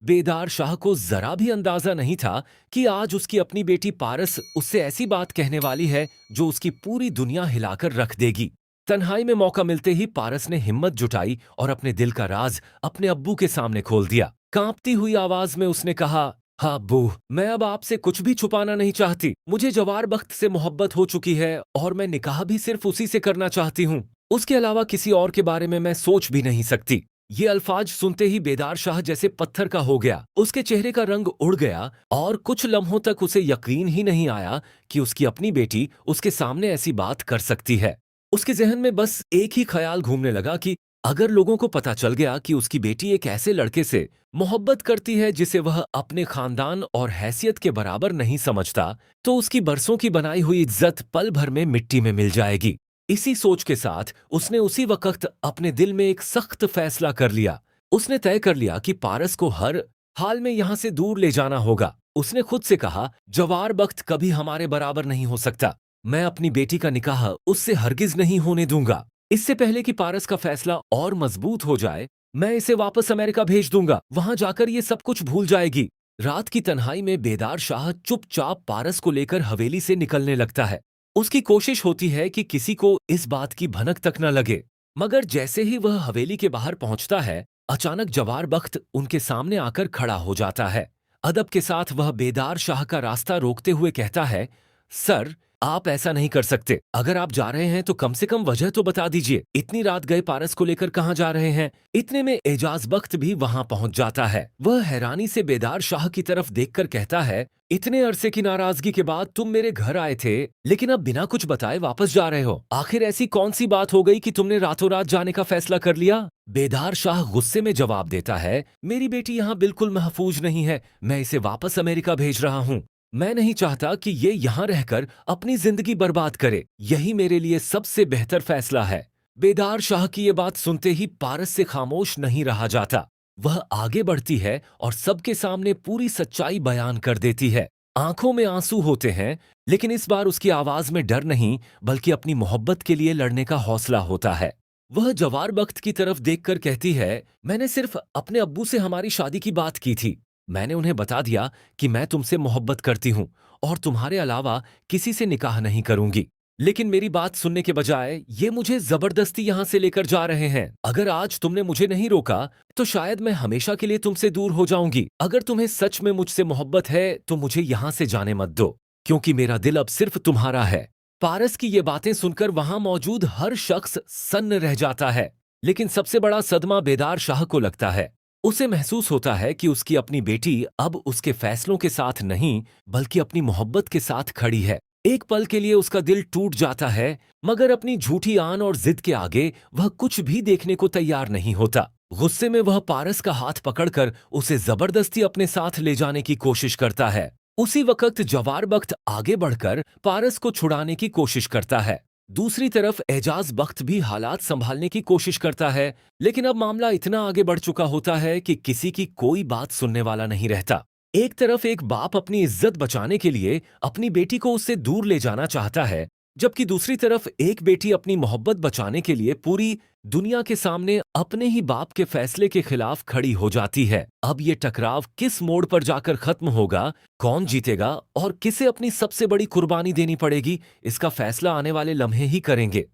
बेदार शाह को जरा भी अंदाजा नहीं था कि आज उसकी अपनी बेटी पारस उससे ऐसी बात कहने वाली है जो उसकी पूरी दुनिया हिलाकर रख देगी। तन्हाई में मौका मिलते ही पारस ने हिम्मत जुटाई और अपने दिल का राज अपने अब्बू के सामने खोल दिया। कांपती हुई आवाज में उसने कहा, हाँ अब्बू, मैं अब आपसे कुछ भी छुपाना नहीं चाहती। मुझे जवार बख्त से मोहब्बत हो चुकी है और मैं निकाह भी सिर्फ उसी से करना चाहती हूँ। उसके अलावा किसी और के बारे में मैं सोच भी नहीं सकती। ये अल्फाज सुनते ही बेदार शाह जैसे पत्थर का हो गया। उसके चेहरे का रंग उड़ गया और कुछ लम्हों तक उसे यकीन ही नहीं आया कि उसकी अपनी बेटी उसके सामने ऐसी बात कर सकती है। उसके जहन में बस एक ही ख्याल घूमने लगा कि अगर लोगों को पता चल गया कि उसकी बेटी एक ऐसे लड़के से मोहब्बत करती है जिसे वह अपने खानदान और हैसियत के बराबर नहीं समझता, तो उसकी बरसों की बनाई हुई इज्जत पल भर में मिट्टी में मिल जाएगी। इसी सोच के साथ उसने उसी वक्त अपने दिल में एक सख्त फैसला कर लिया। उसने तय कर लिया कि पारस को हर हाल में यहां से दूर ले जाना होगा। उसने खुद से कहा, जवार बख्त कभी हमारे बराबर नहीं हो सकता। मैं अपनी बेटी का निकाह उससे हरगिज नहीं होने दूंगा। इससे पहले कि पारस का फैसला और मजबूत हो जाए, मैं इसे वापस अमेरिका भेज दूंगा। वहां जाकर ये सब कुछ भूल जाएगी। रात की तन्हाई में बेदार शाह चुपचाप पारस को लेकर हवेली से निकलने लगता है। उसकी कोशिश होती है कि किसी को इस बात की भनक तक न लगे। मगर जैसे ही वह हवेली के बाहर पहुंचता है, अचानक जवार बख्त उनके सामने आकर खड़ा हो जाता है। अदब के साथ वह बेदार शाह का रास्ता रोकते हुए कहता है, सर, आप ऐसा नहीं कर सकते। अगर आप जा रहे हैं तो कम से कम वजह तो बता दीजिए। इतनी रात गए पारस को लेकर कहाँ जा रहे हैं? इतने में एजाज बख्त भी वहां पहुंच जाता है। वह हैरानी से बेदार शाह की तरफ देखकर कहता है, इतने अरसे की नाराजगी के बाद तुम मेरे घर आए थे, लेकिन अब बिना कुछ बताए वापस जा रहे हो। आखिर ऐसी कौन सी बात हो गई कि तुमने रातों रात जाने का फैसला कर लिया? बेदार शाह गुस्से में जवाब देता है, मेरी बेटी यहाँ बिल्कुल महफूज नहीं है। मैं इसे वापस अमेरिका भेज रहा हूँ। मैं नहीं चाहता कि ये यहाँ रहकर अपनी जिंदगी बर्बाद करे। यही मेरे लिए सबसे बेहतर फैसला है। बेदार शाह की ये बात सुनते ही पारस से खामोश नहीं रहा जाता। वह आगे बढ़ती है और सबके सामने पूरी सच्चाई बयान कर देती है। आंखों में आंसू होते हैं, लेकिन इस बार उसकी आवाज में डर नहीं, बल्कि अपनी मोहब्बत के लिए लड़ने का हौसला होता है। वह जवार बख्त की तरफ देखकर कहती है, मैंने सिर्फ अपने अब्बू से हमारी शादी की बात की थी। मैंने उन्हें बता दिया कि मैं तुमसे मोहब्बत करती हूँ और तुम्हारे अलावा किसी से निकाह नहीं करूंगी। लेकिन मेरी बात सुनने के बजाय ये मुझे जबरदस्ती यहाँ से लेकर जा रहे हैं। अगर आज तुमने मुझे नहीं रोका, तो शायद मैं हमेशा के लिए तुमसे दूर हो जाऊंगी। अगर तुम्हें सच में मुझसे मोहब्बत है, तो मुझे यहाँ से जाने मत दो, क्योंकि मेरा दिल अब सिर्फ तुम्हारा है। पारस की ये बातें सुनकर वहां मौजूद हर शख्स सन्न रह जाता है। लेकिन सबसे बड़ा सदमा बेदार शाह को लगता है। उसे महसूस होता है कि उसकी अपनी बेटी अब उसके फैसलों के साथ नहीं, बल्कि अपनी मोहब्बत के साथ खड़ी है। एक पल के लिए उसका दिल टूट जाता है, मगर अपनी झूठी आन और जिद के आगे वह कुछ भी देखने को तैयार नहीं होता। गुस्से में वह पारस का हाथ पकड़कर उसे जबरदस्ती अपने साथ ले जाने की कोशिश करता है। उसी वक्त जवार बख्त आगे बढ़कर पारस को छुड़ाने की कोशिश करता है। दूसरी तरफ एजाज बख्त भी हालात संभालने की कोशिश करता है, लेकिन अब मामला इतना आगे बढ़ चुका होता है कि किसी की कोई बात सुनने वाला नहीं रहता। एक तरफ एक बाप अपनी इज्जत बचाने के लिए अपनी बेटी को उससे दूर ले जाना चाहता है, जबकि दूसरी तरफ एक बेटी अपनी मोहब्बत बचाने के लिए पूरी दुनिया के सामने अपने ही बाप के फैसले के खिलाफ खड़ी हो जाती है। अब ये टकराव किस मोड़ पर जाकर खत्म होगा, कौन जीतेगा और किसे अपनी सबसे बड़ी कुर्बानी देनी पड़ेगी, इसका फैसला आने वाले लम्हे ही करेंगे।